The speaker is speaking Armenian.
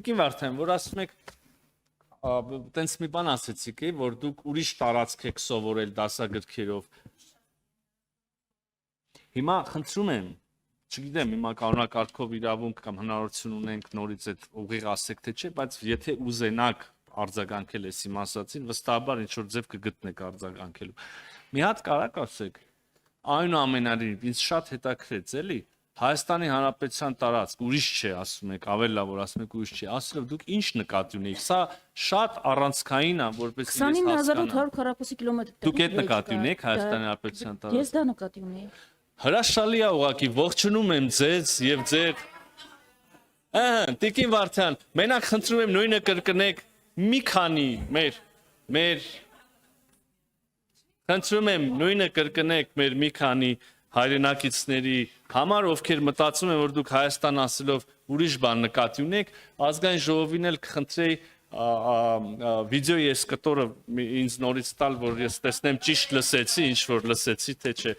Տիկին Վարդան, որ ասում եք տենց մի բան ասեցիք, որ դուք ուրիշ տարածք եք սովորել դասագրքերով։ Հիմա խնդրում եմ, չգիտեմ, հիմա կանոնակարգով իրավունք կամ հնարավորություն ունենք նորից այդ ուղիղ ասեք թե չէ, բայց եթե ուզենաք արձագանքել ես իմ ասածին, վստահաբար ինչ որ ձև կգտնեք արձագանքելու։ Մի հատ կարակ ասեք, այնուամենայնիվ ինձ շատ հետաքրեց, էլի, Հայաստանի Հանրապետության տարածք ուրիշ չէ, ասում եք, ավելի լավ որ ասում եք ուրիշ չէ, ասելով դուք ինչ նկատի ունեիք, սա շատ առանցքային է, որպես ես հասկանամ։ 29800 քառակուսի կիլոմետր։ Դուք այդ նկատի ունեիք Հայաստանի Հանրապետության տարածք։ Ես դա նկատի ունեի։ Հրաշալի է ուղղակի, ողջունում եմ ձեզ եւ ձեր Տիկին Վարդան, մենակ խնդրում եմ նույնը կրկնեք մի քանի մեր խնդրում եմ նույնը կրկնեք մեր մի քանի հայրենակիցների համար, ովքեր մտածում են, որ դուք Հայաստան ասելով ուրիշ բան նկատի ունեք, ազգային ժողովին էլ կխնդրեի վիդեոյի այս կտորը ինձ նորից տալ, որ ես տեսնեմ ճիշտ լսեցի, ինչ որ լսեցի, թե չէ։